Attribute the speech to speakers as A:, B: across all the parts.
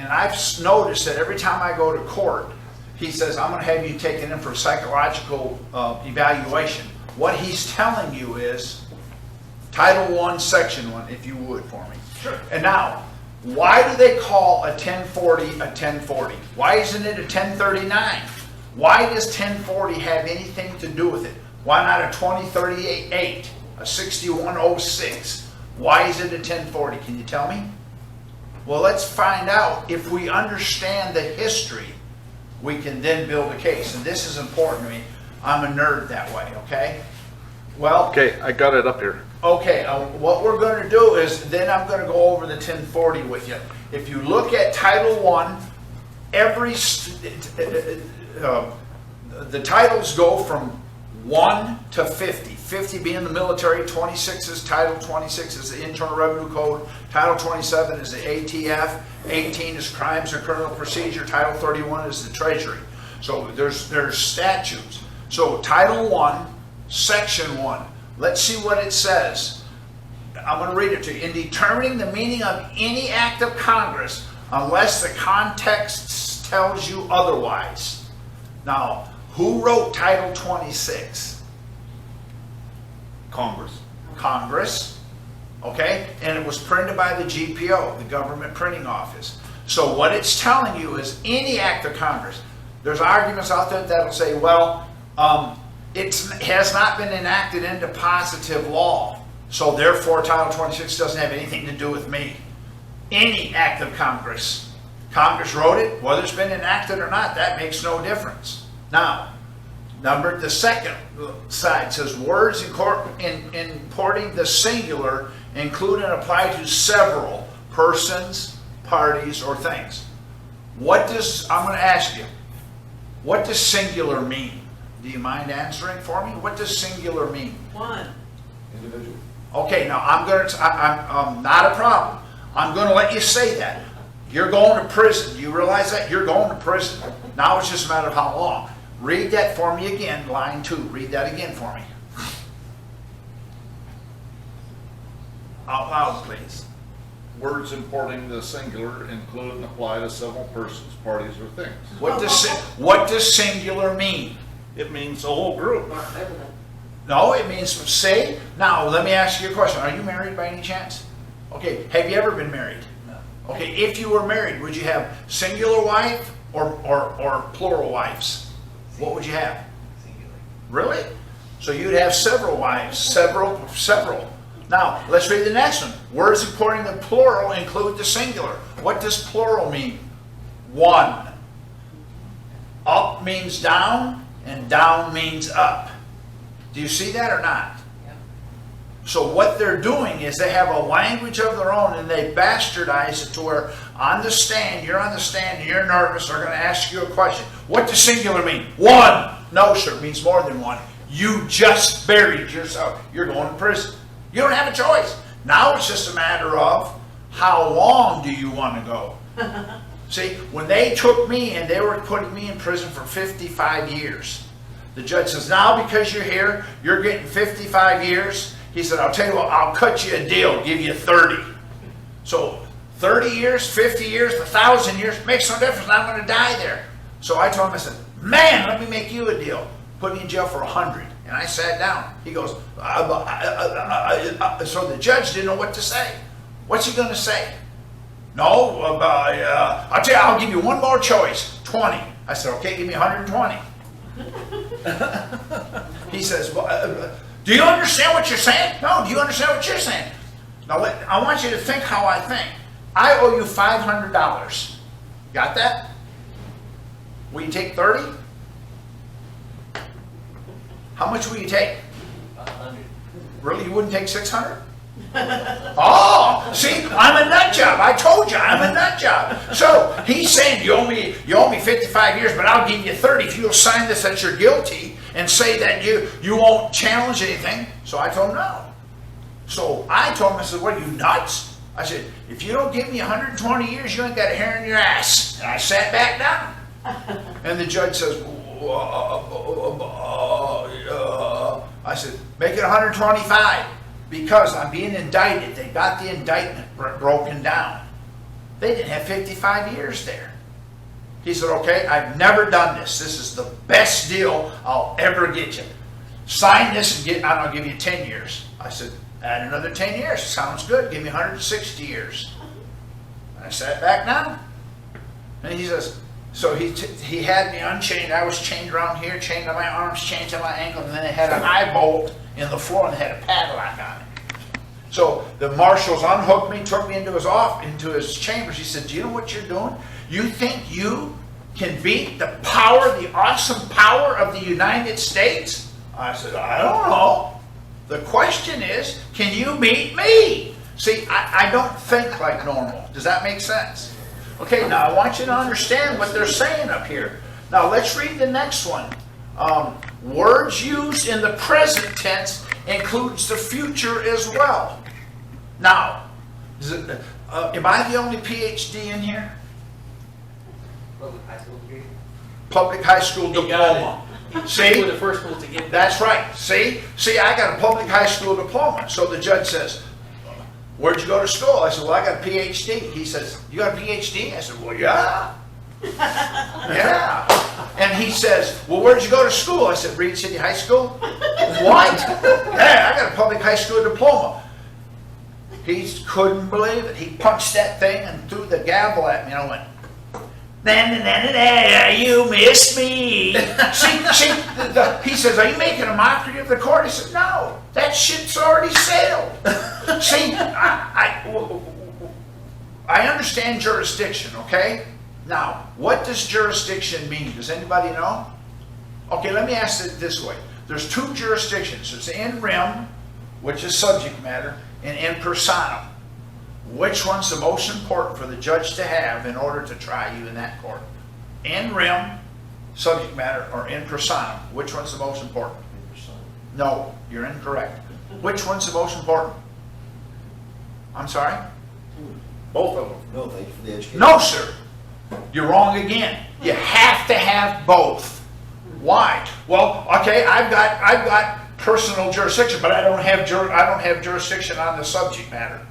A: And I've noticed that every time I go to court, he says, I'm going to have you taken in for psychological evaluation. What he's telling you is Title I, Section 1, if you would for me.
B: Sure.
A: And now, why do they call a 1040 a 1040? Why isn't it a 1039? Why does 1040 have anything to do with it? Why not a 2038, a 6106? Why is it a 1040? Can you tell me? Well, let's find out. If we understand the history, we can then build a case. And this is important to me. I'm a nerd that way, okay? Well,
C: Okay, I got it up here.
A: okay, what we're going to do is, then I'm going to go over the 1040 with you. If you look at Title I, the titles go from 1 to 50. 50 being the military, 26 is Title 26 is the Internal Revenue Code, Title 27 is the ATF, 18 is Crimes and Criminal Procedure, Title 31 is the Treasury. So there's statutes. So Title I, Section 1. Let's see what it says. I'm going to read it to you. In determining the meaning of any act of Congress, unless the context tells you otherwise. Now, who wrote Title 26?
B: Congress.
A: Congress. Okay? And it was printed by the GPO, the Government Printing Office. So what it's telling you is any act of Congress. There's arguments out there that'll say, well, it has not been enacted into positive law, so therefore Title 26 doesn't have anything to do with me. Any act of Congress. Congress wrote it, whether it's been enacted or not, that makes no difference. Now, the second side says, words importing the singular include and apply to several persons, parties, or things. I'm going to ask you, what does singular mean? Do you mind answering for me? What does singular mean?
D: One.
B: Individual.
A: Okay, now I'm not a problem. I'm going to let you say that. You're going to prison. You realize that? You're going to prison. Now it's just a matter of how long. Read that for me again, line 2. Read that again for me. Out loud, please.
C: Words importing the singular include and apply to several persons, parties, or things.
A: What does singular mean?
B: It means the whole group.
A: No, it means say. Now, let me ask you a question. Are you married by any chance? Okay, have you ever been married?
B: No.
A: Okay, if you were married, would you have singular wife or plural wives? What would you have?
D: Singular.
A: Really? So you'd have several wives, several. Now, let's read the next one. Words importing the plural include the singular. What does plural mean? One. Up means down, and down means up. Do you see that or not?
D: Yeah.
A: So what they're doing is they have a language of their own, and they bastardize it to where on the stand, you're on the stand, and you're nervous, they're going to ask you a question. What does singular mean? One. No, sir, it means more than one. You just buried yourself. You're going to prison. You don't have a choice. Now it's just a matter of how long do you want to go? See, when they took me and they were putting me in prison for 55 years, the judge says, now because you're here, you're getting 55 years. He said, I'll tell you what, I'll cut you a deal, give you 30. So 30 years, 50 years, 1,000 years, makes no difference. I'm going to die there. So I told him, I said, man, let me make you a deal. Put me in jail for 100. And I sat down. He goes, so the judge didn't know what to say. What's he going to say? No, I'll tell you, I'll give you one more choice, 20. I said, okay, give me 120. He says, well, do you understand what you're saying? No, do you understand what you're saying? Now, I want you to think how I think. I owe you $500. Got that? Will you take 30? How much will you take?
D: 100.
A: Really, you wouldn't take 600? Oh, see, I'm a nut job. I told you, I'm a nut job. So he's saying you owe me 55 years, but I'll give you 30 if you'll sign this that you're guilty and say that you won't challenge anything. So I told him no. So I told him, I said, what are you, nuts? I said, if you don't give me 120 years, you ain't got a hair in your ass. And I sat back down. And the judge says, I said, make it 125 because I'm being indicted. They got the indictment broken down. They didn't have 55 years there. He said, okay, I've never done this. This is the best deal I'll ever get you. Sign this and I'll give you 10 years. I said, add another 10 years. Sounds good. Give me 160 years. I sat back down. And he says, so he had me unchained. I was chained around here, chained on my arms, chained to my ankle, and then they had an eye bolt in the floor and they had a padlock on it. So the marshals unhooked me, took me into his chambers. He said, do you know what you're doing? You think you can beat the power, the awesome power of the United States? I said, I don't know. The question is, can you beat me? See, I don't think like normal. Does that make sense? Okay, now I want you to understand what they're saying up here. Now let's read the next one. Words used in the present tense includes the future as well. Now, am I the only PhD in here?
D: Public high school degree.
A: Public high school
D: He got
A: diploma.
D: it.
A: See?
D: We were the first ones to get that.
A: That's right. See, I got a public high school diploma. So the judge says, where'd you go to school? I said, well, I got a PhD. He says, you got a PhD? I said, well, yeah. Yeah. And he says, well, where'd you go to school? I said, Reed City High School. What? Yeah, I got a public high school diploma. He couldn't believe it. He punched that thing and threw the gavel at me. And I went, you missed me. He says, are you making a mockery of the court? I said, no, that ship's already sailed. See, I understand jurisdiction, okay? Now, what does jurisdiction mean? Does anybody know? Okay, let me ask it this way. There's two jurisdictions. There's in rem, which is subject matter, and in personam. Which one's the most important for the judge to have in order to try you in that court? In rem, subject matter, or in personam? Which one's the most important? No, you're incorrect. Which one's the most important? I'm sorry?
B: Both of them.
E: No, thank you for the education.
A: No, sir. You're wrong again. You have to have both. Why? Well, okay, I've got personal jurisdiction, but I don't have jurisdiction on the subject matter.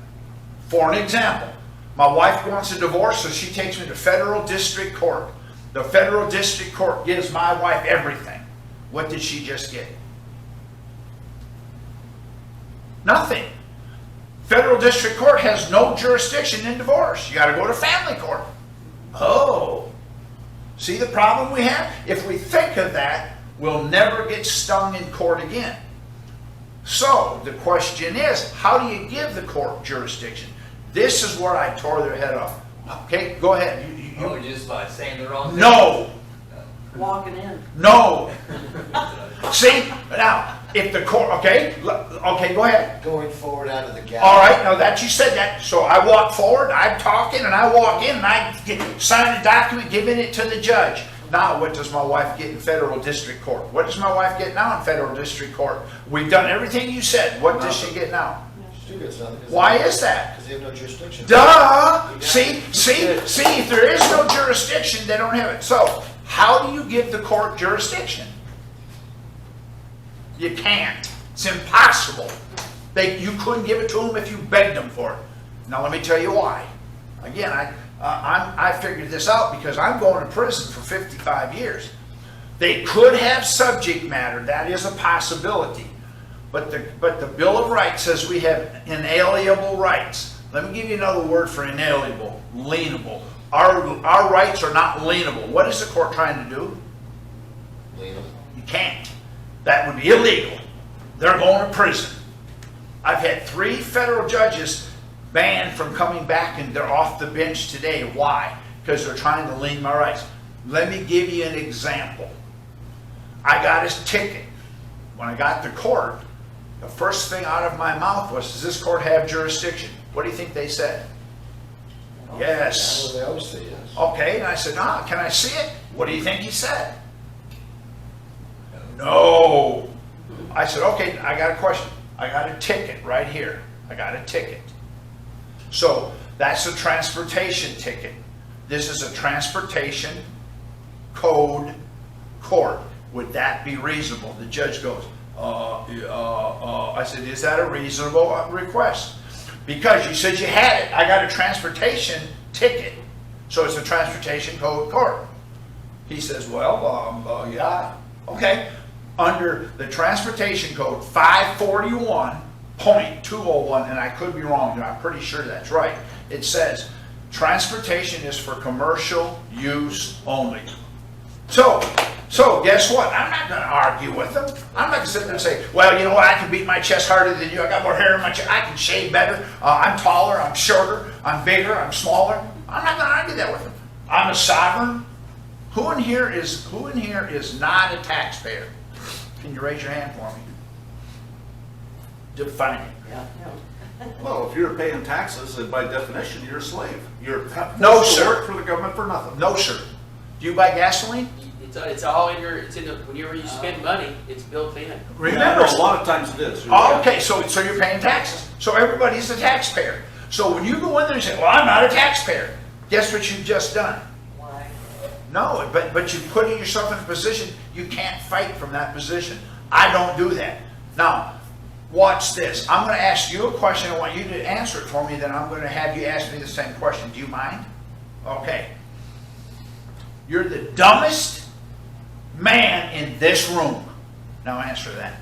A: For an example, my wife wants a divorce, so she takes me to federal district court. The federal district court gives my wife everything. What did she just get? Nothing. Federal district court has no jurisdiction in divorce. You got to go to family court. Oh. See the problem we have? If we think of that, we'll never get stung in court again. So the question is, how do you give the court jurisdiction? This is where I tore their head off. Okay, go ahead.
D: Oh, just by saying the wrong thing?
A: No.
F: Walking in.
A: No. See, now, if the court, okay, go ahead.
E: Going forward out of the gap.
A: All right, now that you said that, so I walk forward, I'm talking, and I walk in, and I sign a document, giving it to the judge. Now, what does my wife get in federal district court? What does my wife get now in federal district court? We've done everything you said. What does she get now?
E: She gets nothing.
A: Why is that?
E: Because they have no jurisdiction.
A: Duh! See, if there is no jurisdiction, they don't have it. So, how do you give the court jurisdiction? You can't. It's impossible. You couldn't give it to them if you begged them for it. Now, let me tell you why. Again, I figured this out because I'm going to prison for 55 years. They could have subject matter. That is a possibility. But the Bill of Rights says we have inalienable rights. Let me give you another word for inalienable, lienable. Our rights are not lienable. What is the court trying to do?
E: Lienable.
A: You can't. That would be illegal. They're going to prison. I've had 3 federal judges banned from coming back, and they're off the bench today. Why? Because they're trying to lien my rights. Let me give you an example. I got a ticket. When I got to court, the first thing out of my mouth was, does this court have jurisdiction? What do you think they said? Yes.
E: They always say yes.
A: Okay, and I said, can I see it? What do you think he said? No. I said, okay, I got a question. I got a ticket right here. I got a ticket. So that's a transportation ticket. This is a transportation code court. Would that be reasonable? The judge goes, I said, is that a reasonable request? Because you said you had it. I got a transportation ticket. So it's a transportation code court. He says, well, yeah, okay. Under the transportation code 541.201, and I could be wrong, I'm pretty sure that's right. It says, transportation is for commercial use only. So guess what? I'm not going to argue with them. I'm not going to sit there and say, well, you know what? I can beat my chest harder than you. I got more hair in my chest. I can shave better. I'm taller. I'm shorter. I'm bigger. I'm smaller. I'm not going to argue that with them. I'm a sovereign. Who in here is not a taxpayer? Can you raise your hand for me? Define it.
F: Yeah,
B: Well, if you're paying taxes, then by definition, you're a slave. You're
A: No,
B: forced to
A: sir.
B: work for the government for nothing.
A: No, sir. Do you buy gasoline?
D: It's all in your, it's in the, whenever you spend money, it's built in.
A: Remember,
B: A lot of times it is.
A: oh, okay, so you're paying taxes. So everybody's a taxpayer. So when you go in there and say, well, I'm not a taxpayer, guess what you've just done?
F: why?
A: No, but you put yourself in a position, you can't fight from that position. I don't do that. Now, watch this. I'm going to ask you a question. I want you to answer it for me, then I'm going to have you ask me the same question. Do you mind? Okay. You're the dumbest man in this room. Now answer that.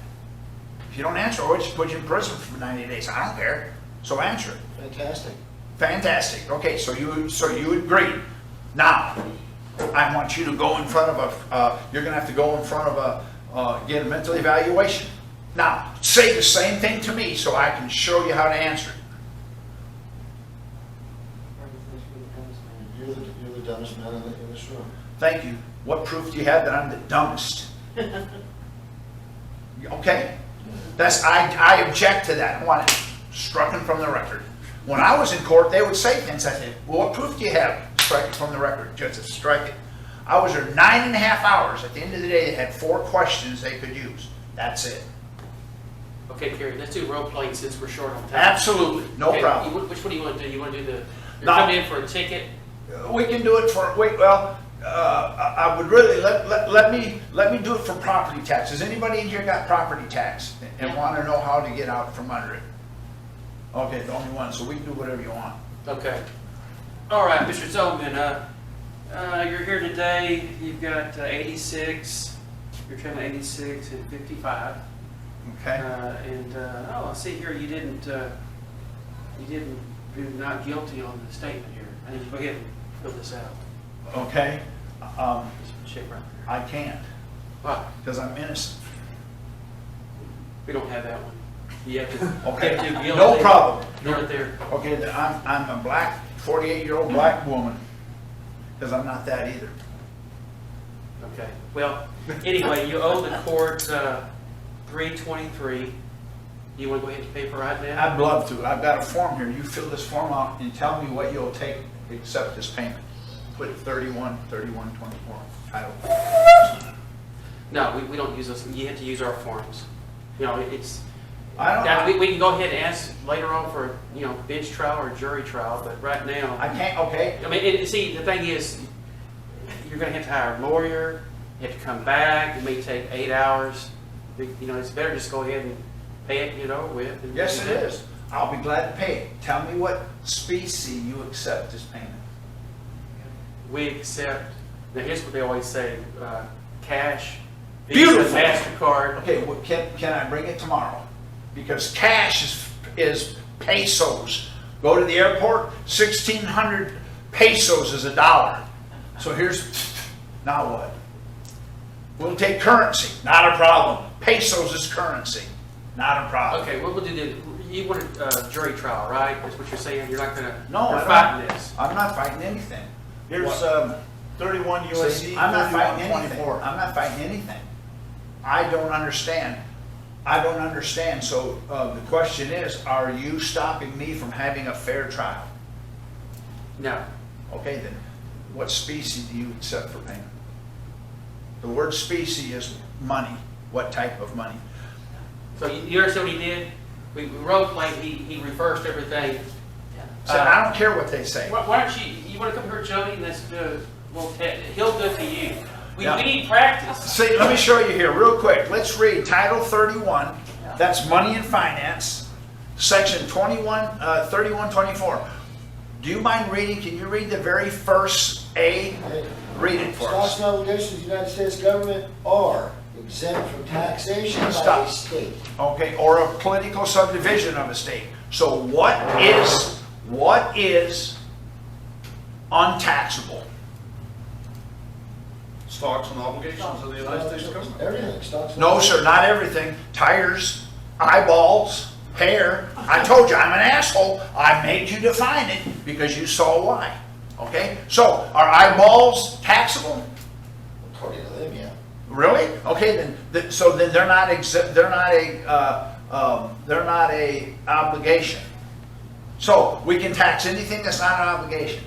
A: If you don't answer, we'll just put you in prison for 90 days. I don't care. So answer it.
E: Fantastic.
A: Fantastic. Okay, so you agree. Now, I want you to go in front of you're going to have to go in front of get a mental evaluation. Now, say the same thing to me so I can show you how to answer it.
E: You're the dumbest man in this room.
A: Thank you. What proof do you have that I'm the dumbest? Okay? I object to that. I want it struck from the record. When I was in court, they would say things. I said, well, what proof do you have? Strike it from the record. Judge said, strike it. I was there 9.5 hours. At the end of the day, they had 4 questions they could use. That's it.
G: Okay, Cary, let's do role playing since we're short on time.
A: Absolutely. No
G: Okay,
A: problem.
G: Which one do you want to do? You want to do you're
A: No.
G: coming in for a ticket?
A: We can do it for, I would really, let me do it for property tax. Has anybody in here got property tax and want to know how to get out from under it? Okay, the only one, so we can do whatever you want.
G: Okay. All right, Mr. Zohlman, you're here today. You've got 86. You're claiming 86 and 55.
A: Okay?
G: I see here you didn't. You're not guilty on the statement here. I need you to go ahead and fill this out.
A: Okay?
G: Just check right there.
A: I can't,
G: Wow,
A: because I'm innocent.
G: we don't have that one. You have to.
A: Okay?
G: You have to guilty.
A: No problem.
G: Right there.
A: Okay, then I'm a black, 48-year-old black woman, because I'm not that either.
G: Okay. Well, anyway, you owe the court $323. You want to go ahead and pay for right now?
A: I'd love to. I've got a form here. You fill this form out and tell me what you'll take to accept this payment. Put 3124 title.
G: No, we don't use those. You have to use our forms. You know, it's.
A: I
G: Now,
A: don't,
G: we can go ahead and ask later on for, bench trial or jury trial, but right now.
A: I can't, okay?
G: I mean, see, the thing is, you're going to have to hire a lawyer. You have to come back. It may take 8 hours. It's better just go ahead and pay it, with. And
A: Yes, it is. I'll be glad to pay it. Tell me what specie you accept this payment.
G: We accept. Now, here's what they always say: cash,
A: Beautiful.
G: Visa, MasterCard.
A: Okay, well, can I bring it tomorrow? Because cash is pesos. Go to the airport, 1,600 pesos is $1. So now what? We'll take currency, not a problem. Pesos is currency, not a problem.
G: Okay, what we'll do? You want a jury trial, right? That's what you're saying. You're not gonna.
A: No,
G: you're
A: I'm
G: fighting
A: not.
G: this.
A: I'm not fighting anything.
B: Here's 31
A: See,
B: USC,
A: I'm not fighting anything.
B: 3124.
A: I'm not fighting anything. I don't understand. So the question is, are you stopping me from having a fair trial?
G: No.
A: Okay, then what specie do you accept for payment? The word specie is money. What type of money?
G: So you understand what he did? We role played. He reversed everything.
A: So I don't care what they say.
G: Why don't you want to come here, Jody? And let's do. He'll do it to you. We
A: Yeah.
G: need practice.
A: See, let me show you here real quick. Let's read Title 31. That's money and finance. Section 3124. Do you mind reading? Can you read the very first A?
E: Hey,
A: Read it for
E: Stocks
A: us.
E: and obligations of the United States government are exempt from taxation by a
A: Stop.
E: state.
A: Okay, or a political subdivision of a state. So what is untaxable?
C: Stocks and obligations of the United States government.
E: Everything, stocks and
A: No,
E: obligations.
A: sir, not everything. Tires, eyeballs, hair. I told you, I'm an asshole. I made you define it because you saw why. Okay? So, are eyeballs taxable?
E: According to them, yeah.
A: Really? Okay, so then they're not exempt, they're not a obligation. So, we can tax anything that's not an obligation.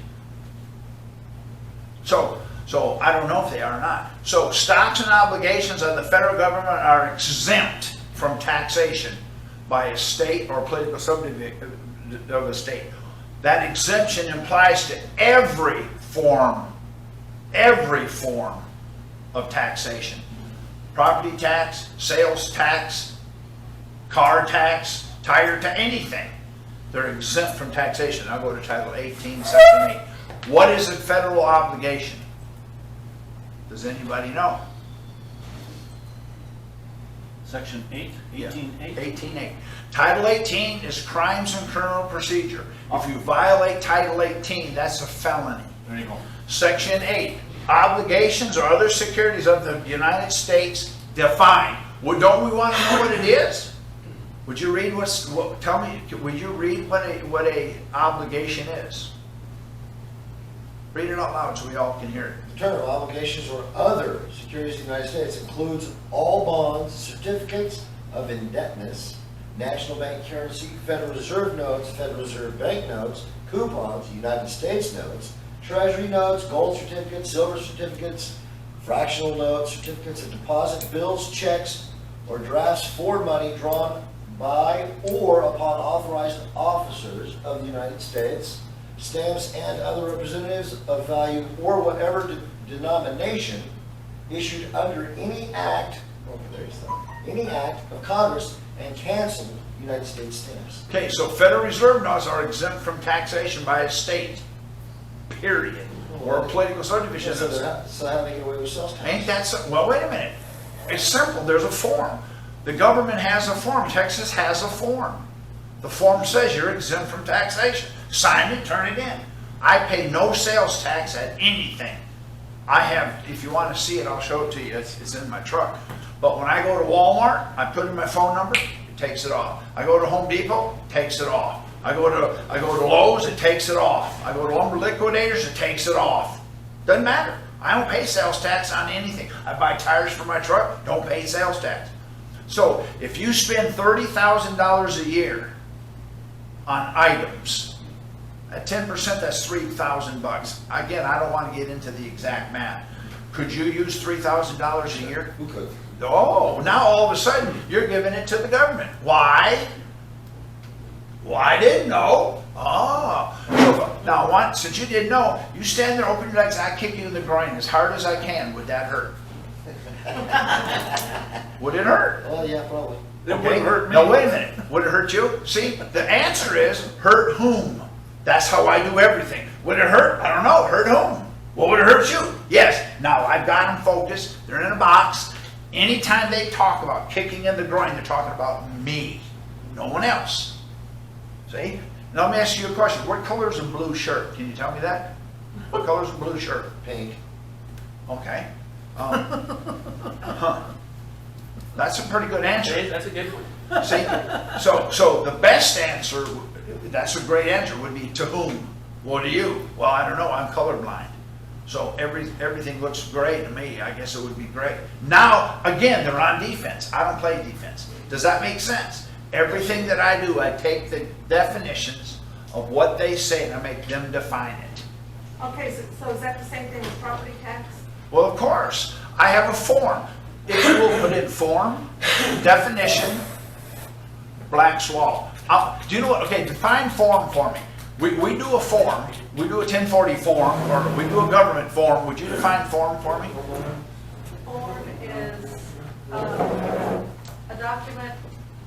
A: So I don't know if they are or not. So stocks and obligations of the federal government are exempt from taxation by a state or political subdivision of a state. That exemption applies to every form of taxation. Property tax, sales tax, car tax, tire tax, anything. They're exempt from taxation. I'll go to Title 18, Section 8. What is a federal obligation? Does anybody know?
B: Section 8,
A: Yeah.
B: 18.8.
A: 18.8. Title 18 is crimes and criminal procedure. If you violate Title 18, that's a felony.
B: There you go.
A: Section 8, obligations or other securities of the United States defined. Well, don't we want to know what it is? Would you read would you read what a obligation is? Read it out loud so we all can hear it.
E: The term obligations or other securities of the United States includes all bonds, certificates of indebtedness, national bank currency, Federal Reserve notes, Federal Reserve bank notes, coupons, United States notes, treasury notes, gold certificates, silver certificates, fractional notes, certificates of deposit, bills, checks, or drafts for money drawn by or upon authorized officers of the United States, stamps and other representatives of value or whatever denomination issued under any act, any act of Congress and canceled United States stamps.
A: Okay, so Federal Reserve notes are exempt from taxation by a state, period, or a political subdivision.
E: So how do they get away with sales tax?
A: Ain't that so? Well, wait a minute. It's simple. There's a form. The government has a form. Texas has a form. The form says you're exempt from taxation. Sign it, turn it in. I pay no sales tax at anything. I have, if you want to see it, I'll show it to you. It's in my truck. But when I go to Walmart, I put in my phone number, it takes it off. I go to Home Depot, it takes it off. I go to Lowe's, it takes it off. I go to Lumber Liquidators, it takes it off. Doesn't matter. I don't pay sales tax on anything. I buy tires for my truck, don't pay sales tax. So if you spend $30,000 a year on items, at 10%, that's $3,000. Again, I don't want to get into the exact math. Could you use $3,000 a year?
E: Who could?
A: Oh, now all of a sudden you're giving it to the government. Why? Well, I didn't know. So now, since you didn't know, you stand there, open your legs, and I kick you in the groin as hard as I can. Would that hurt? Would it hurt?
E: Well, yeah, probably.
C: It wouldn't hurt me.
A: No, wait a minute. Would it hurt you? See, the answer is hurt whom? That's how I do everything. Would it hurt? I don't know. Hurt whom? Well, would it hurt you? Yes. Now, I've got them focused. They're in a box. Anytime they talk about kicking in the groin, they're talking about me, no one else. See? Now, let me ask you a question. What color is a blue shirt? Can you tell me that? What color is a blue shirt?
E: Pink.
A: Okay. That's a pretty good answer.
D: That's a good one.
A: See, so the best answer, that's a great answer, would be to whom? Well, to you. Well, I don't know, I'm colorblind. So everything looks gray to me. I guess it would be gray. Now, again, they're on defense. I don't play defense. Does that make sense? Everything that I do, I take the definitions of what they say and I make them define it.
F: Okay, so is that the same thing with property tax?
A: Well, of course, I have a form. If you will put in form, definition, black swallow. Do you know what? Okay, define form for me. We do a form, we do a 1040 form, or we do a government form. Would you define form for me?
F: Form is a document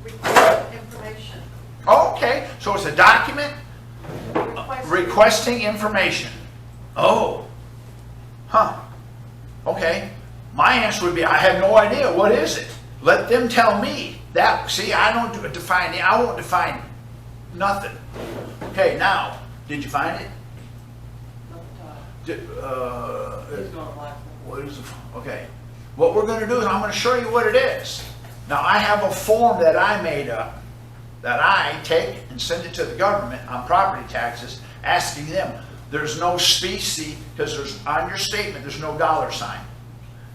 F: requiring information.
A: Okay, so it's a document requesting information. Oh, huh, okay. My answer would be, I have no idea, what is it? Let them tell me. That, see, I don't define it, I won't define nothing. Okay, now, did you find it? What is it? Okay. What we're going to do is I'm going to show you what it is. Now, I have a form that I made up that I take and send it to the government on property taxes, asking them. There's no specie, because there's on your statement, there's no dollar sign.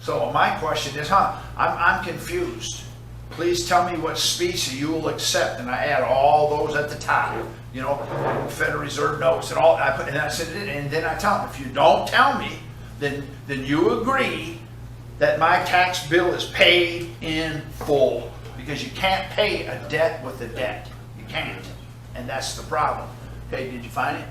A: So my question is, I'm confused. Please tell me what specie you will accept, and I add all those at the top. You know, Federal Reserve notes and all. And I send it in, and then I tell them, if you don't tell me, then you agree that my tax bill is paid in full, because you can't pay a debt with a debt. You can't, and that's the problem. Okay, did you find it?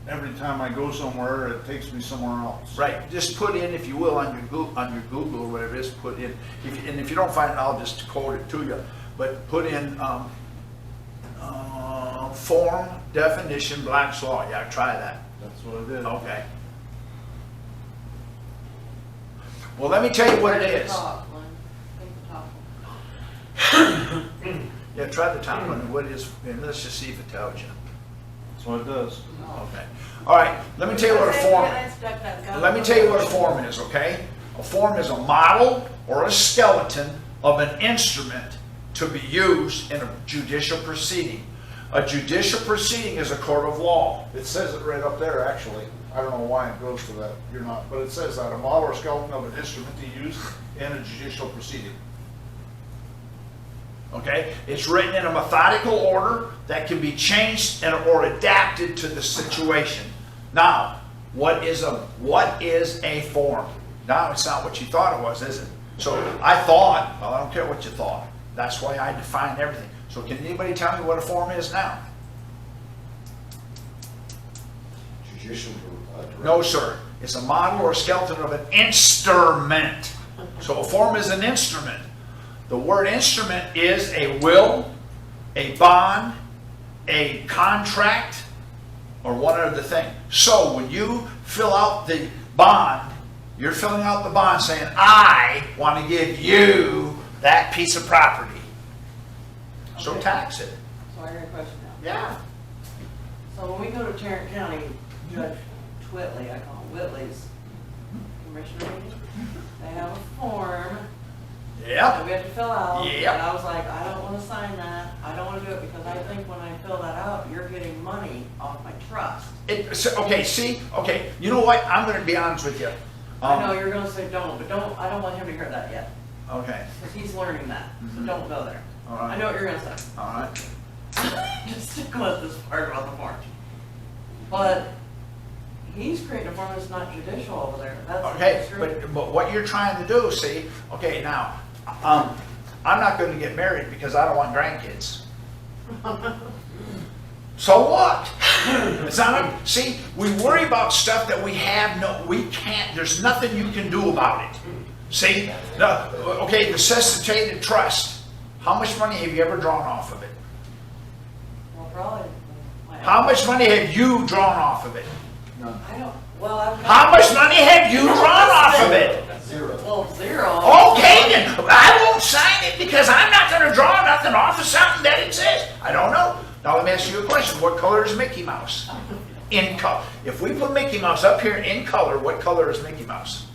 C: Every time I go somewhere, it takes me somewhere else.
A: Right. Just put in, if you will, on your Google or whatever it is, put in. And if you don't find it, I'll just quote it to you. But put in form definition Black's Law. Yeah, try that.
C: That's what I did.
A: Okay. Well, let me tell you what it is. Yeah, try the top one. And what it is, and let's just see if it tells you.
C: That's what it does.
A: Okay. All right. Let me tell you what a form. Let me tell you what a form is. Okay. A form is a model or a skeleton of an instrument to be used in a judicial proceeding. A judicial proceeding is a court of law.
C: It says it right up there, actually. I don't know why it goes to that. You're not, but it says that a model or skeleton of an instrument to use in a judicial proceeding.
A: Okay, it's written in a methodical order that can be changed and or adapted to the situation. Now, what is a form? Now, it's not what you thought it was, is it? So I thought, well, I don't care what you thought. That's why I define everything. So can anybody tell me what a form is now?
E: Judicial.
A: No, sir. It's a model or a skeleton of an instrument. So a form is an instrument. The word instrument is a will, a bond, a contract, or one other thing. So when you fill out the bond, you're filling out the bond saying, I want to give you that piece of property. So tax it.
H: So I got a question now.
A: Yeah.
H: So when we go to Tarrant County, Judge Whitley, I call him Whitley's commissioner meeting, they have a form that
A: Yep.
H: we have to fill out.
A: Yep.
H: And I was like, I don't want to sign that. I don't want to do it because I think when I fill that out, you're getting money off my trust.
A: Okay, you know what? I'm going to be honest with you.
H: I know you're going to say don't, but I don't want him to hear that yet.
A: Okay.
H: Because he's learning that. So don't go there.
A: All right.
H: I know what you're going to say.
A: All right.
H: Just stick with this part about the form. But he's creating a form that's not judicial over there. That's
A: Okay,
H: true.
A: but what you're trying to do, see, okay, now, I'm not going to get married because I don't want grandkids. So what? It's not, see, we worry about stuff that we can't, there's nothing you can do about it. See, okay, the necessitated trust, how much money have you ever drawn off of it?
H: Well, probably.
A: How much money have you drawn off of it?
H: I don't, well, I've got.
A: How much money have you drawn off of it?
E: Zero.
H: Well, zero.
A: Okay, then, I won't sign it because I'm not going to draw nothing off of something that exists. I don't know. Now let me ask you a question. What color is Mickey Mouse? In color. If we put Mickey Mouse up here in color, what color is Mickey Mouse?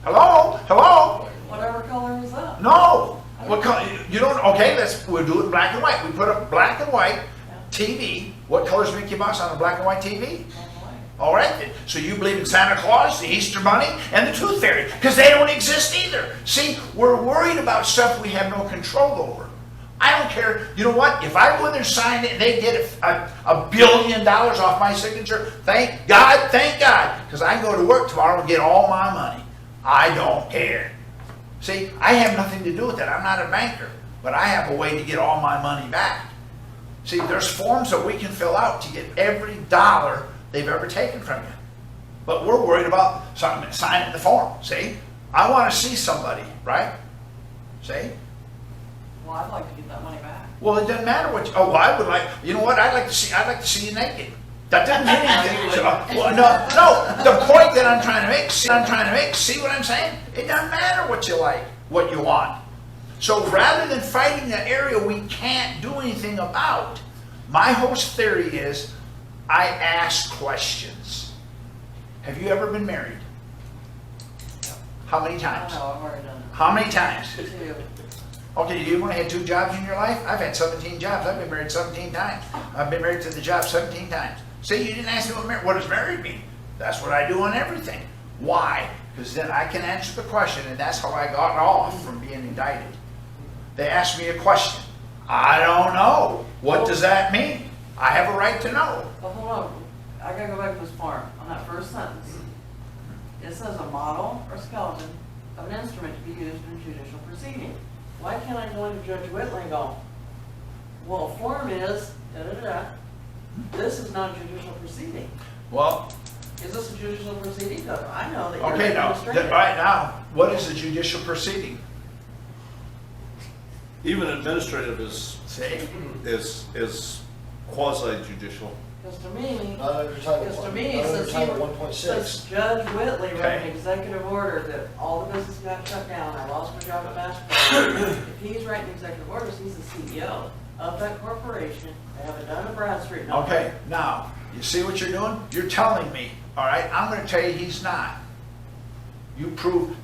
A: Hello? Hello?
H: Whatever color is that?
A: No. What color? You don't, okay, we'll do it in black and white. We put up black and white TV. What color is Mickey Mouse on a black and white TV? All right, then. So you believe in Santa Claus, the Easter Bunny, and the Tooth Fairy, because they don't exist either. See, we're worried about stuff we have no control over. I don't care. You know what? If I go in there and sign it and they get $1 billion off my signature, thank God, because I can go to work tomorrow and get all my money. I don't care. See, I have nothing to do with that. I'm not a banker, but I have a way to get all my money back. See, there's forms that we can fill out to get every dollar they've ever taken from you. But we're worried about signing the form, see? I want to see somebody, right? See?
H: Well, I'd like to get that money back.
A: Well, it doesn't matter what you, I would like, you know what, I'd like to see you naked. That doesn't mean anything. Well, no, the point that I'm trying to make, see what I'm saying? It doesn't matter what you like, what you want. So rather than fighting an area we can't do anything about, my host theory is I ask questions. Have you ever been married? How many
H: I
A: times?
H: know, I've already done it.
A: How many times?
H: Two.
A: Okay, you only had 2 jobs in your life? I've had 17 jobs. I've been married 17 times. I've been married to the job 17 times. See, you didn't ask me what does married mean? That's what I do on everything. Why? Because then I can answer the question, and that's how I got off from being indicted. They asked me a question. I don't know. What does that mean? I have a right to know.
H: But hold on, I gotta go back to this form, on that first sentence. It says a model or skeleton of an instrument to be used in judicial proceeding. Why can't I go into Judge Whitley and go, well, a form is, da-da-da, this is not a judicial proceeding.
A: Well,
H: Is this a judicial proceeding? Because I know that you're
A: okay, now,
H: administrative.
A: right now, what is a judicial proceeding?
B: Even administrative is
A: See?
B: quasi judicial.
H: Because to me,
E: Not under Title
H: because to
E: one-
H: me,
E: not under
H: since
E: Title
H: he,
E: 1.6.
H: since Judge Whitley wrote
A: Okay.
H: an executive order that all the business got shut down, I lost my job at MasterCard. If he's writing executive orders, he's the CEO of that corporation. They have a Dun & Bradstreet number.
A: Okay, now, you see what you're doing? You're telling me, all right, I'm gonna tell you he's not. You prove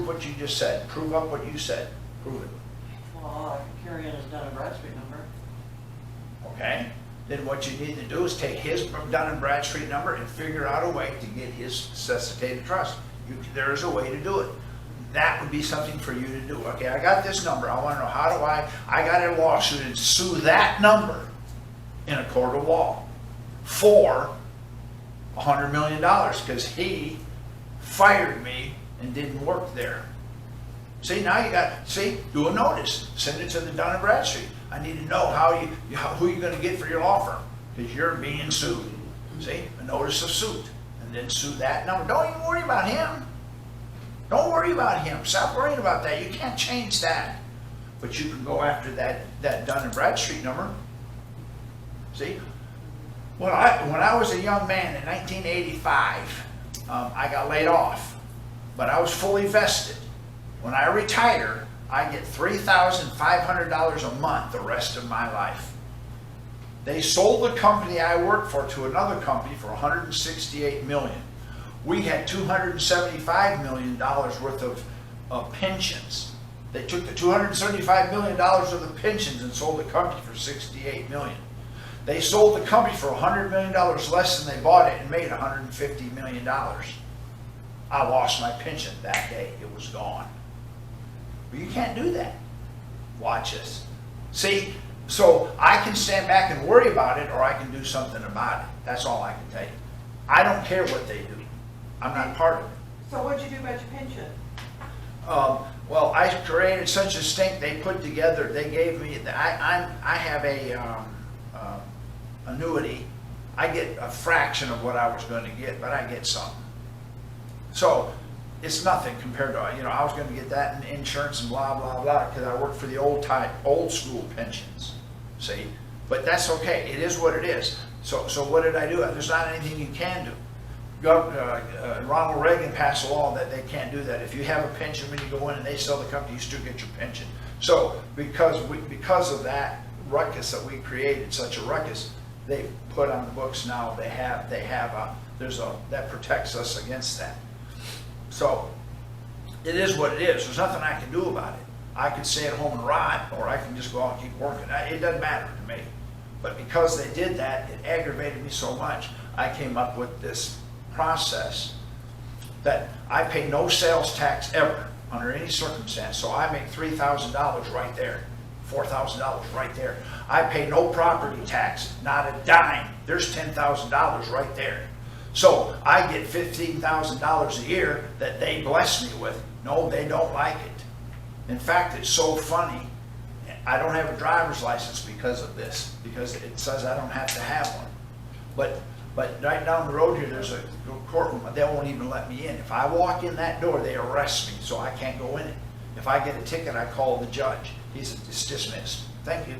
A: what you just said. Prove up what you said. Prove it,
H: Well, I can carry in his Dun & Bradstreet number.
A: okay? Then what you need to do is take his Dun & Bradstreet number and figure out a way to get his necessitated trust. There is a way to do it. That would be something for you to do. Okay, I got this number. I wanna know how do I got a lawsuit and sue that number in a court of law for $100 million because he fired me and didn't work there. See, now do a notice, send it to the Dun & Bradstreet. I need to know who you're gonna get for your law firm, because you're being sued. See, a notice of suit, and then sue that number. Don't even worry about him. Don't worry about him. Stop worrying about that. You can't change that. But you can go after that Dun & Bradstreet number. See? When I was a young man in 1985, I got laid off, but I was fully vested. When I retire, I get $3,500 a month the rest of my life. They sold the company I worked for to another company for $168 million. We had $275 million worth of pensions. They took the $275 million worth of pensions and sold the company for $68 million. They sold the company for $100 million less than they bought it and made $150 million. I lost my pension that day. It was gone. But you can't do that. Watch this. See, so I can stand back and worry about it, or I can do something about it. That's all I can tell you. I don't care what they do. I'm not part of it.
F: So what'd you do about your pension?
A: Well, I created such a stink. They put together. They gave me. I have a annuity. I get a fraction of what I was going to get, but I get something. So it's nothing compared to, I was going to get that in insurance and blah, blah, blah, because I worked for the old school pensions, see? But that's okay. It is what it is. So what did I do? There's not anything you can do. Ronald Reagan passed a law that they can't do that. If you have a pension when you go in and they sell the company, you still get your pension. So because of that ruckus that we created, such a ruckus, they put on the books now, that protects us against that. So it is what it is. There's nothing I can do about it. I could stay at home and rot, or I can just go out and keep working. It doesn't matter to me. But because they did that, it aggravated me so much, I came up with this process that I pay no sales tax ever under any circumstance. So I make $3,000 right there, $4,000 right there. I pay no property tax, not a dime. There's $10,000 right there. So I get $15,000 a year that they bless me with. No, they don't like it. In fact, it's so funny. I don't have a driver's license because of this, because it says I don't have to have one. But right down the road here, there's a courtroom. They won't even let me in. If I walk in that door, they arrest me, so I can't go in it. If I get a ticket, I call the judge. It's dismissed. Thank you.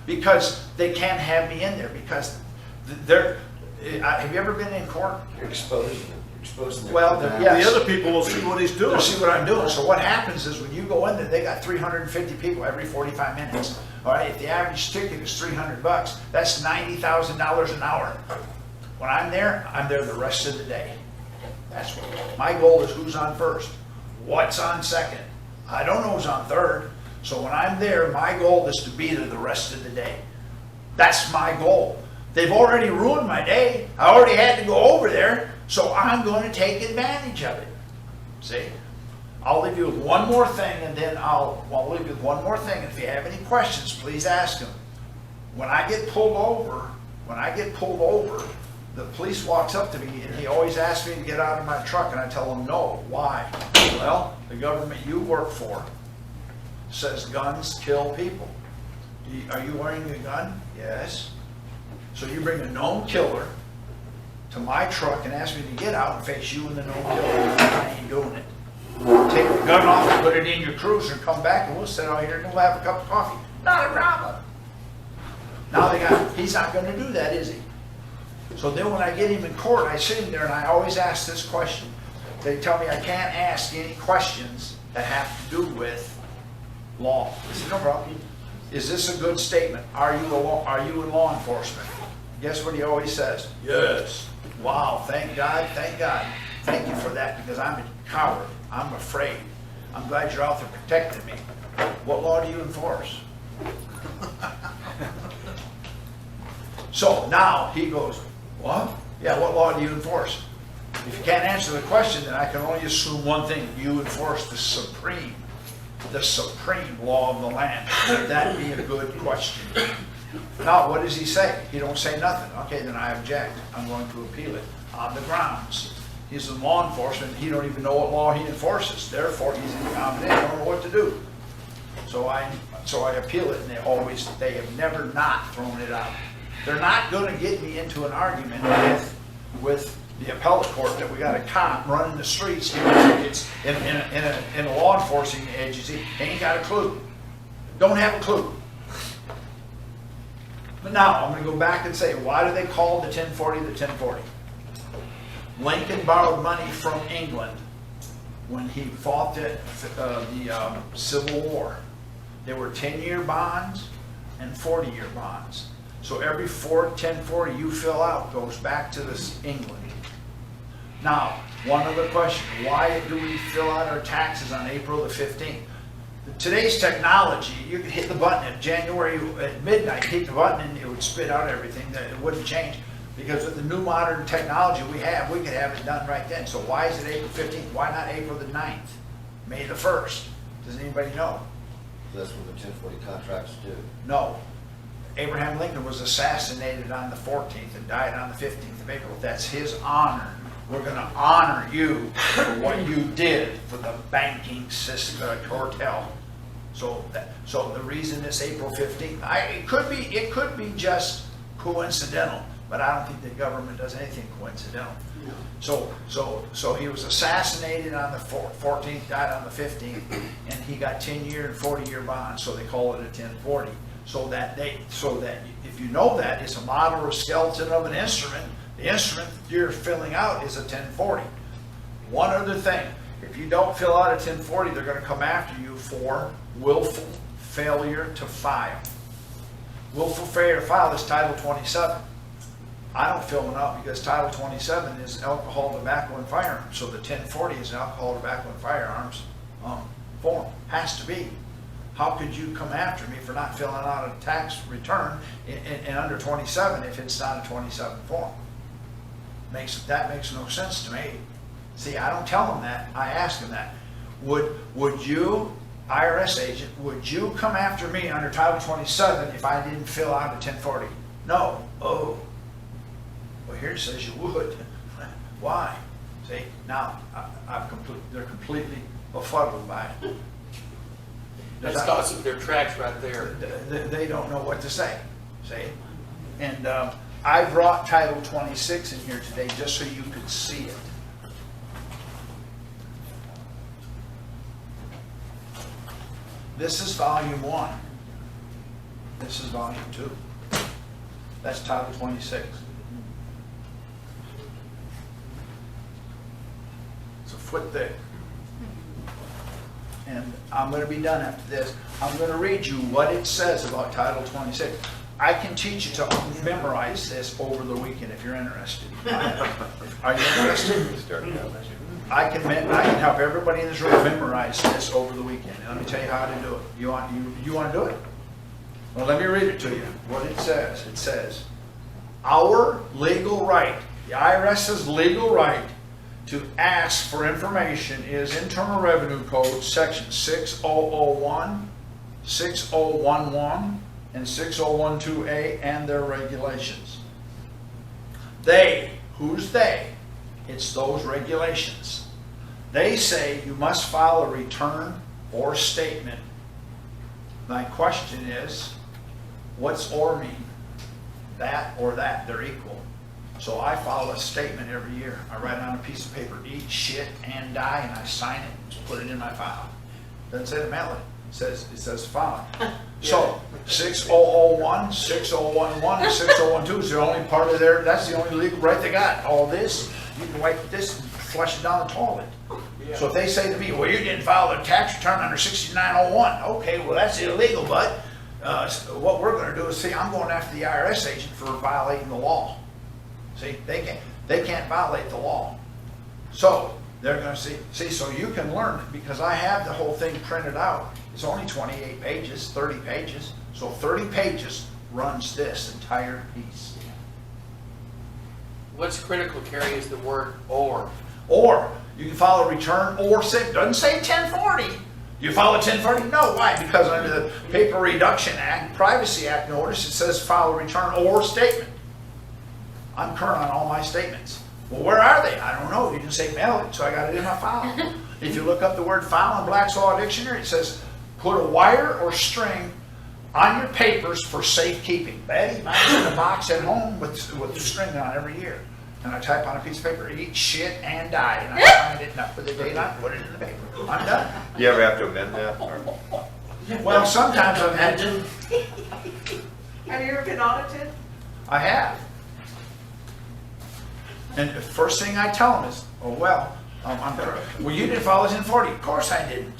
A: Because they can't have me in there, because have you ever been in court?
E: You're exposing them, you're exposing them.
A: Well, yes.
B: The other people will see what he's doing.
A: They'll see what I'm doing. So what happens is when you go in there, they got 350 people every 45 minutes. All right, if the average ticket is $300, that's $90,000 an hour. When I'm there the rest of the day. That's what, my goal is who's on first, what's on second. I don't know who's on third. So when I'm there, my goal is to be there the rest of the day. That's my goal. They've already ruined my day. I already had to go over there, so I'm going to take advantage of it. See? I'll leave you with one more thing, and then I'll leave you with one more thing. If you have any questions, please ask them. When I get pulled over, the police walks up to me, and he always asks me to get out of my truck, and I tell him no. Why? Well, the government you work for says guns kill people. Are you wearing a gun? Yes. So you bring a known killer to my truck and ask me to get out and face you and the known killer. I ain't doing it. Take the gun off and put it in your cruiser and come back and we'll sit out here and we'll have a cup of coffee. Not a problem. Now he's not going to do that, is he? So then when I get him in court, I sit him there and I always ask this question. They tell me I can't ask any questions that have to do with law. I said, no problem. Is this a good statement? Are you in law enforcement? Guess what he always says? Yes. Wow, thank God, thank God. Thank you for that because I'm a coward. I'm afraid. I'm glad you're out there protecting me. What law do you enforce? So now he goes, what? Yeah, what law do you enforce? If you can't answer the question, then I can only assume one thing. You enforce the supreme law of the land. Would that be a good question? Now, what does he say? He don't say nothing. Okay, then I object. I'm going to appeal it on the grounds. He's in law enforcement. He don't even know what law he enforces. Therefore, he's incompetent. He don't know what to do. So I appeal it, and they have never not thrown it out. They're not going to get me into an argument with the appellate court that we got a cop running the streets giving tickets in a law enforcing agency. Ain't got a clue. Don't have a clue. But now I'm going to go back and say, why do they call the 1040 the 1040? Lincoln borrowed money from England when he fought the Civil War. There were 10-year bonds and 40-year bonds. So every 1040 you fill out goes back to this England. Now, one other question. Why do we fill out our taxes on April the 15th? Today's technology, you could hit the button at midnight, hit the button and it would spit out everything. It wouldn't change. Because with the new modern technology we could have it done right then. So why is it April 15th? Why not April the 9th? May the 1st? Does anybody know?
E: That's what the 1040 contracts do.
A: No. Abraham Lincoln was assassinated on the 14th and died on the 15th of April. That's his honor. We're going to honor you for what you did for the banking system, cartel. So the reason it's April 15th, it could be just coincidental, but I don't think the government does anything coincidental. So he was assassinated on the 14th, died on the 15th, and he got 10-year and 40-year bonds. So they call it a 1040. So that if you know that, it's a model or skeleton of an instrument. The instrument you're filling out is a 1040. One other thing, if you don't fill out a 1040, they're going to come after you for willful failure to file. Willful failure to file is Title 27. I don't fill it out because Title 27 is alcohol, tobacco, and firearms. So the 1040 is an alcohol, tobacco, and firearms form. Has to be. How could you come after me for not filling out a tax return in under 27 if it's not a 27 form? That makes no sense to me. See, I don't tell them that. I ask them that. Would you, IRS agent, would you come after me under Title 27 if I didn't fill out a 1040? No. Oh. Well, here it says you would. Why? See, now they're completely befuddled by it.
D: That stops them in their tracks right there.
A: They don't know what to say. See? And I brought Title 26 in here today just so you could see it. This is Volume 1. This is Volume 2. That's Title 26. foot thick. And I'm gonna be done after this. I'm gonna read you what it says about Title 26. I can teach you to memorize this over the weekend if you're interested. Are you interested? I can help everybody in this room memorize this over the weekend. And let me tell you how to do it. You want to do it? Well, let me read it to you. What it says. It says, our legal right, the IRS's legal right to ask for information is Internal Revenue Code section 6001, 6011, and 6012A and their regulations. They, who's they? It's those regulations. They say you must file a return or statement. My question is, what's or mean? That or that, they're equal. So I file a statement every year. I write on a piece of paper, eat shit and die, and I sign it and put it in my file. Doesn't say to mail it. It says file. So 6001, 6011, and 6012 is the only part of their, that's the only legal right they got. All this, you can wipe this and flush it down the toilet. So if they say to me, well, you didn't file a tax return under 6901, okay, well, that's illegal, but what we're going to do is, see, I'm going after the IRS agent for violating the law. See, they can't violate the law. So they're going to see, so you can learn, because I have the whole thing printed out. It's only 28 pages, 30 pages. So 30 pages runs this entire piece.
D: What's critical, Cary, is the word or.
A: Or you can file a return or say, doesn't say 1040. You file a 1040? No, why? Because under the Paper Reduction Act, Privacy Act notice, it says file a return or statement. I'm current on all my statements. Well, where are they? I don't know. You didn't say mail it, so I got it in my file. If you look up the word file in Black's Law Dictionary, it says put a wire or string on your papers for safekeeping. Betty, mine's in a box at home with the string on every year. And I type on a piece of paper, eat shit and die. And I find it and I put the date on it, put it in the paper. I'm done.
I: You ever have to amend that?
A: Well, sometimes I've had to.
F: Have you ever been audited?
A: I have. And the first thing I tell them is, oh, well, well, you didn't file this in 40. Of course I didn't.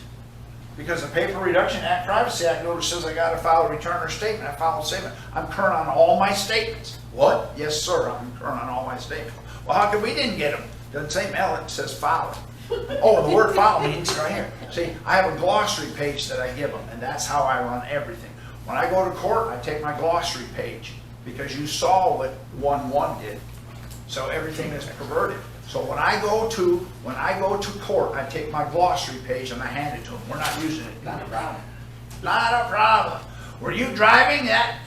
A: Because the Paper Reduction Act, Privacy Act notice says I got to file a return or statement. I filed a statement. I'm current on all my statements. What? Yes, sir, I'm current on all my statements. Well, how come we didn't get them? Doesn't say mail it, says file it. Oh, the word file means right here. See, I have a glossary page that I give them, and that's how I run everything. When I go to court, I take my glossary page, because you saw what 1-1 did. So everything is perverted. So when I go to court, I take my glossary page and I hand it to them. We're not using it. Not a problem. Not a problem. Were you driving that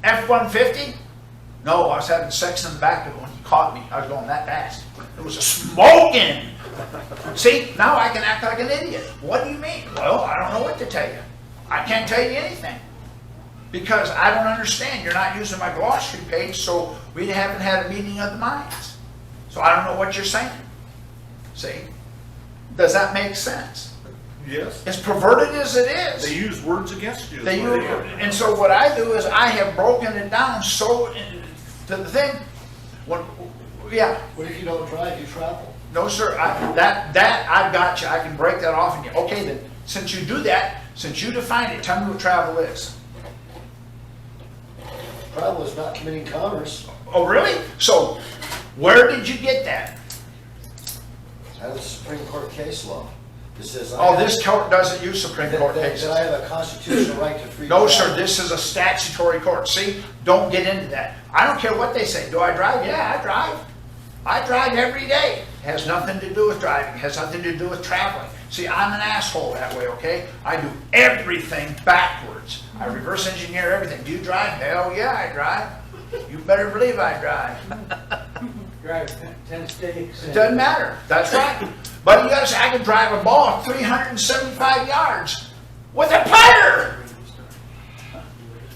A: F-150? No, I was having sex in the back of it when he caught me. I was going that fast. It was a smoking. See, now I can act like an idiot. What do you mean? Well, I don't know what to tell you. I can't tell you anything. Because I don't understand. You're not using my glossary page, so we haven't had a meeting of the minds. So I don't know what you're saying. See? Does that make sense?
B: Yes.
A: As perverted as it is.
B: They use words against you.
A: And so what I do is I have broken it down so to the thing. Yeah.
E: What if you don't drive, you travel?
A: No, sir. That I've got you. I can break that off. And okay, then since you do that, since you define it, tell me what travel is.
E: Travel is not committing commerce.
A: Oh, really? So where did you get that?
E: Out of the Supreme Court case law. It says
A: This court doesn't use Supreme Court cases.
E: that I have a constitutional right to free
A: No,
E: travel.
A: sir, this is a statutory court. See, don't get into that. I don't care what they say. Do I drive? Yeah, I drive. I drive every day. It has nothing to do with driving. It has nothing to do with traveling. See, I'm an asshole that way, okay? I do everything backwards. I reverse engineer everything. Do you drive? Hell yeah, I drive. You better believe I drive.
J: Drive 10 stakes.
A: It doesn't matter. That's right. But you gotta say, I can drive a ball 375 yards with a putter.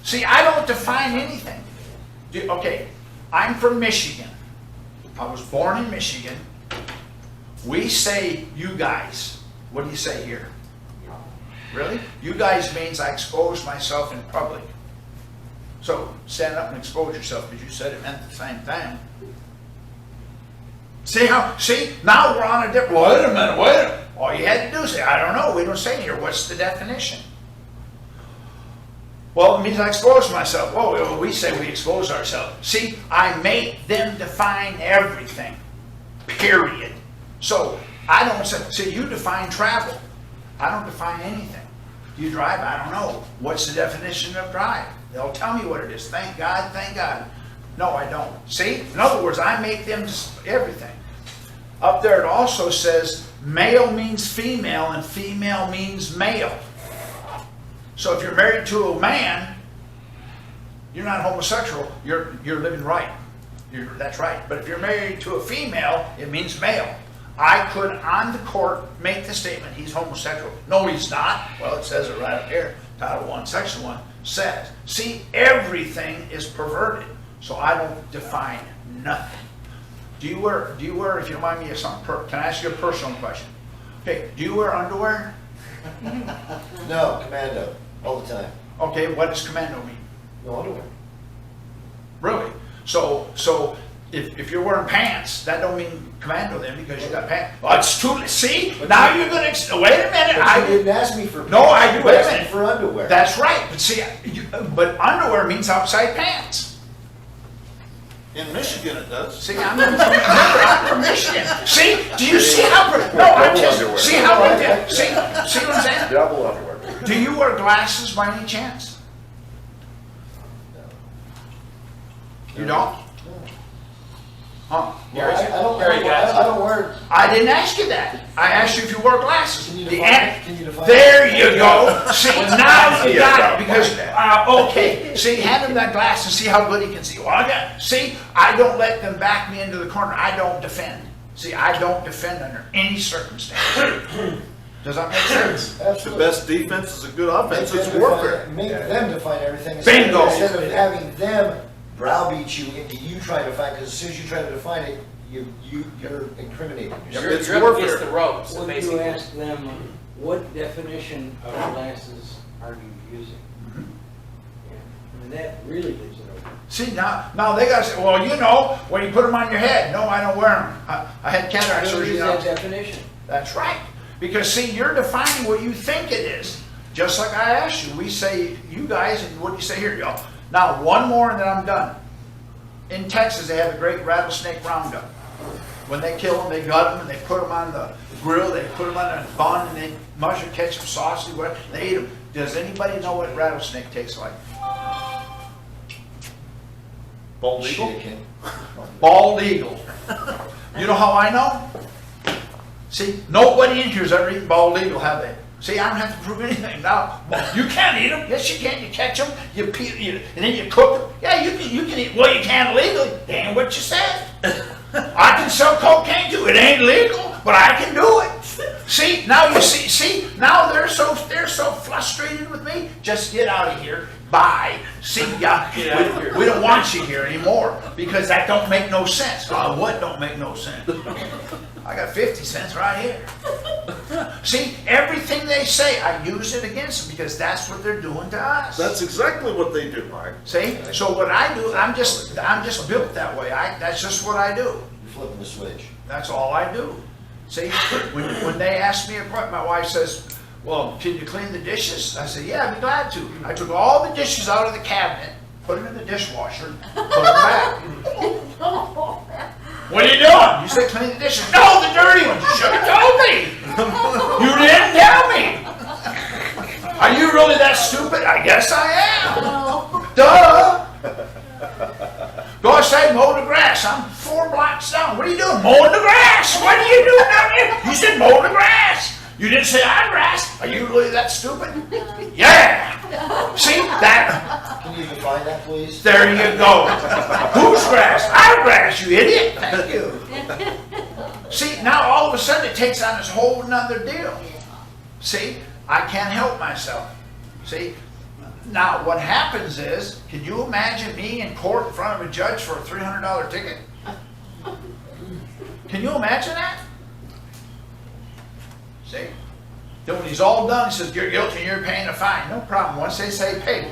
A: See, I don't define anything. Okay, I'm from Michigan. I was born in Michigan. We say you guys. What do you say here? Really? You guys means I expose myself in public. So stand up and expose yourself, because you said it meant the same thing. See how, see, now we're on a different, wait a minute. All you had to do is say, I don't know, we don't say here, what's the definition? Well, it means I expose myself. Well, we say we expose ourselves. See, I make them define everything, period. So, I don't say, see, you define travel. I don't define anything. Do you drive? I don't know. What's the definition of drive? They'll tell me what it is. Thank God, thank God. No, I don't. See? In other words, I make them everything. Up there it also says male means female and female means male. So if you're married to a man, you're not homosexual, you're living right. That's right. But if you're married to a female, it means male. I could, on the court, make the statement, he's homosexual. No, he's not. Well, it says it right up here. Title 1, Section 1 says. See, everything is perverted. So I don't define nothing. Do you wear, if you don't mind me, something, can I ask you a personal question? Okay, do you wear underwear?
E: No, commando, all the time.
A: Okay, what does commando mean?
E: No underwear.
A: Really? So if you're wearing pants, that don't mean commando then because you got pants. Well, it's too, see? Now you're going to, wait a minute.
E: But you didn't ask me for pants.
A: No, I do.
E: You asked me for underwear.
A: That's right. But see, but underwear means outside pants.
B: In Michigan it does.
A: See, I'm from Michigan. See, do you see how, no, I'm just, see how, see what I'm saying?
B: Double underwear.
A: Do you wear glasses by any chance? You don't? Huh?
G: Gary's-
E: I don't wear.
A: I didn't ask you that. I asked you if you wore glasses.
E: Can you
A: The
E: define
A: an-
E: it? Can you define
A: There
E: it?
A: you go. See, now you got it. Because, okay, see, hand him that glass and see how good he can see. Well, see, I don't let them back me into the corner. I don't defend. See, I don't defend under any circumstance. Does that make sense?
B: The
E: Absolutely.
B: best defense is a good
E: Make
B: offense.
E: them
B: It's
E: define-
B: warfare.
E: Make them define everything.
A: Bingo.
E: Instead of having them browbeat you into you trying to define, because as soon as you try to define it, you're incriminating yourself.
B: It's
D: You're up against
B: warfare.
D: the ropes,
J: Would you
D: basically.
J: ask them, what definition of glasses are you using? Yeah, I mean, that really leaves it open.
A: See, now they gotta say, well, you know, when you put them on your head. No, I don't wear them. I had cataract
J: Don't
A: surgery.
J: use that definition.
A: That's right. Because see, you're defining what you think it is. Just like I asked you, we say, you guys, and what do you say here, y'all? Now, one more and then I'm done. In Texas, they have a great rattlesnake roundup. When they kill them, they gut them and they put them on the grill, they put them on a bun and they mushroom, ketchup, sausage, whatever. They eat them. Does anybody know what rattlesnake tastes like? Bald eagle?
E: Chicken.
A: Bald eagle. You know how I know? See, nobody in here has ever eaten bald eagle, have they? See, I don't have to prove anything now. You can't eat them. Yes, you can. You catch them, you peel, and then you cook them. Yeah, you can eat. Well, you can't legally. Ain't what you said. I can sell cocaine too. It ain't legal, but I can do it. See, now you see, now they're so frustrated with me. Just get out of here. Bye. See ya.
D: Get out of here.
A: We don't want you here anymore because that don't make no sense. What don't make no sense? I got 50 cents right here. See, everything they say, I use it against them because that's what they're doing to us.
B: That's exactly what they do, Mike.
A: See, so what I do, I'm just built that way. That's just what I do.
E: You're flipping the switch.
A: That's all I do. See, when they ask me a question, my wife says, well, can you clean the dishes? I said, yeah, I'd be glad to. I took all the dishes out of the cabinet, put them in the dishwasher, put them back. What are you doing? You said clean the dishes. No, the dirty ones. You should have told me. You didn't tell me. Are you really that stupid? I guess I am. Duh. Go outside, mow the grass. I'm 4 blocks down. What are you doing? Mowing the grass. What are you doing down here? You said mow the grass. You didn't say I grass. Are you really that stupid? Yeah. See that?
E: Can you define that, please?
A: There you go. Whose grass? Our grass, you idiot. Thank you. See, now all of a sudden it takes on this whole nother deal. See, I can't help myself. See, now what happens is, can you imagine me in court in front of a judge for a $300 ticket? Can you imagine that? See? Then when he's all done, he says, you're guilty and you're paying a fine. No problem. Once they say pay,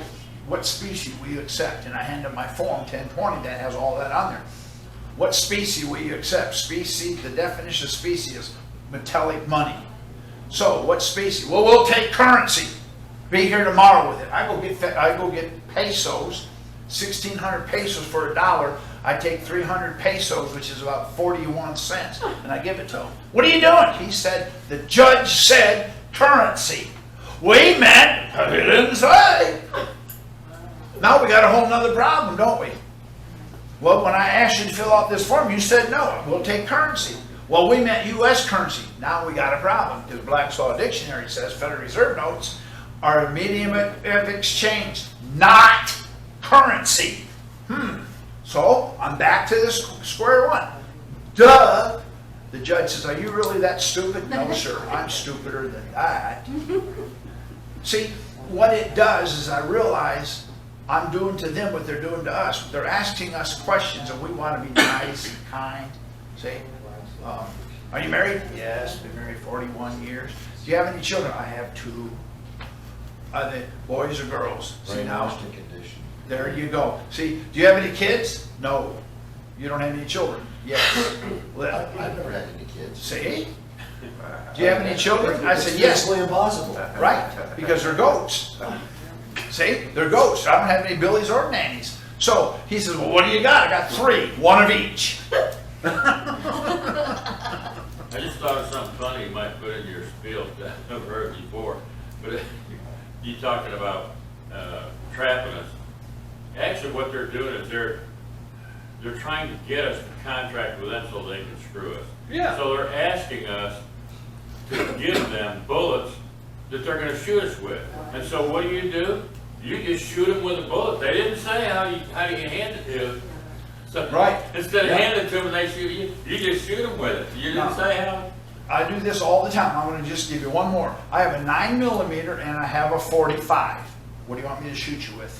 A: what species will you accept? And I hand them my form 1020 that has all that on there. what specie will you accept? Specie, the definition of specie is metallic money. So what specie? Well, we'll take currency. Be here tomorrow with it. I go get pesos, 1,600 pesos for $1. I take 300 pesos, which is about 41 cents, and I give it to him. What are you doing? He said, the judge said currency. We meant, he didn't say. Now we got a whole nother problem, don't we? Well, when I asked you to fill out this form, you said no, we'll take currency. Well, we meant U.S. currency. Now we got a problem, because Black's Law Dictionary says Federal Reserve notes are a medium of exchange, not currency. So I'm back to this square one. Duh. The judge says, are you really that stupid? No, sir, I'm stupider than that. See, what it does is I realize I'm doing to them what they're doing to us. They're asking us questions and we want to be nice and kind. See, are you married? Yes, been married 41 years. Do you have any children? I have 2. Are they boys or girls? See now,
E: condition.
A: there you go. See, do you have any kids? No. You don't have any children? Yes. Well,
E: I've never had any kids.
A: see? Do you have any children? I said, yes.
E: It's physically impossible.
A: Right, because they're goats. See, they're ghosts. I don't have any Billies or nannies. So he says, well, what do you got? I got 3, 1 of each.
I: I just thought of something funny you might put in your spiel that I've never heard before. But you talking about trapping us. Actually, what they're doing is they're trying to get us to contract with them so they can screw us.
A: Yeah.
I: So they're asking us to give them bullets that they're going to shoot us with. And so what do? You just shoot them with a bullet. They didn't say how you hand it to them. So
A: Right.
I: Instead of
A: Yeah.
I: handing it to them and they shoot you, you just shoot them with it. You didn't
A: No.
I: say how.
A: I do this all the time. I'm going to just give you one more. I have a 9mm and I have a 45. What do you want me to shoot you with?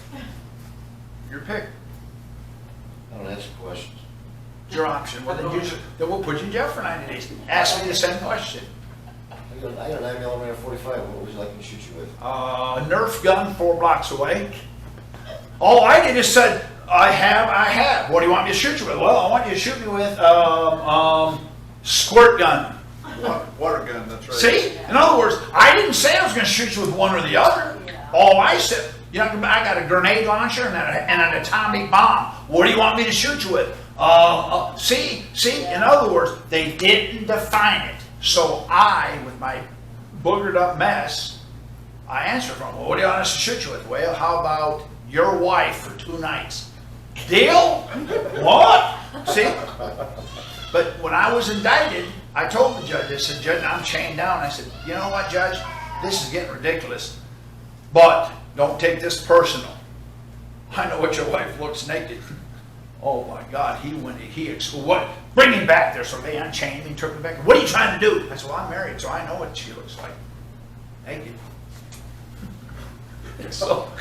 A: Your pick.
E: I don't answer questions.
A: It's your option. Well, then we'll put you in jail for 90 days. Ask me the same question.
E: I got a 9mm 45. What would you like me to shoot you with?
A: A Nerf gun 4 blocks away. All I did is said, I have. What do you want me to shoot you with? Well, I want you to shoot me with squirt gun.
B: Water gun, that's right.
A: See? In other words, I didn't say I was going to shoot you with one or the other. All I said, I got a grenade launcher and an atomic bomb. What do you want me to shoot you with? See? In other words, they didn't define it. So I, with my boogered up mess, I answered from, well, what do you want us to shoot you with? Well, how about your wife for 2 nights? Deal? What? See? But when I was indicted, I told the judge, I said, Judge, I'm chained down. I said, you know what, Judge? This is getting ridiculous. But don't take this personal. I know what your wife looks naked. Oh my God, what? Bring him back there. So they unchained me, took me back. What are you trying to do? I said, well, I'm married, so I know what she looks like. Naked. And so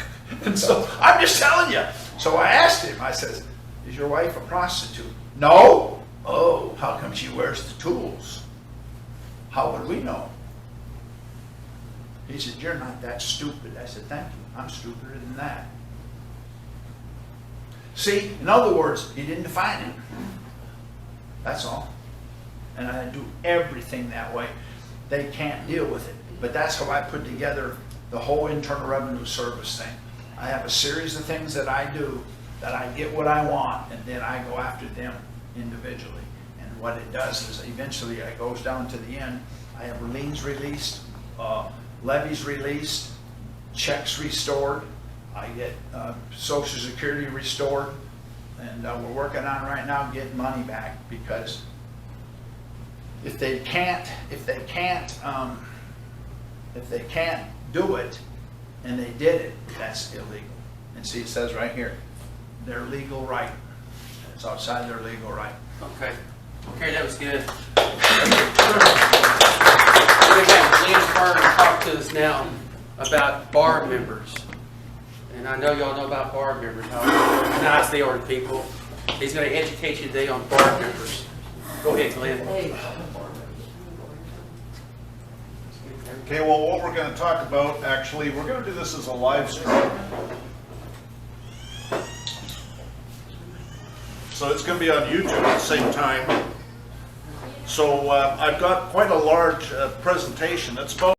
A: I'm just telling you. So I asked him, I said, is your wife a prostitute? No. Oh, how come she wears the tools? How would we know? He said, you're not that stupid. I said, thank you. I'm stupider than that. See, in other words, he didn't define it. That's all. And I do everything that way. They can't deal with it. But that's how I put together the whole Internal Revenue Service thing. I have a series of things that I do that I get what I want, and then I go after them individually. And what it does is eventually it goes down to the end. I have liens released, levies released, checks restored. I get Social Security restored, and we're working on right now getting money back, because if they can't do it, and they did it, that's illegal. And see, it says right here, their legal right. It's outside their legal right.
G: Okay. Okay, that was good. We're going to have Glenn Carter talk to us now about bar members. And I know y'all know about bar members, how nice they are to people. He's going to educate you today on bar members. Go ahead, Glenn.
C: Okay, well, what we're going to talk about, actually, we're going to do this as a live stream. So so it's gonna be on YouTube at the same time. So I've got quite a large presentation. It's about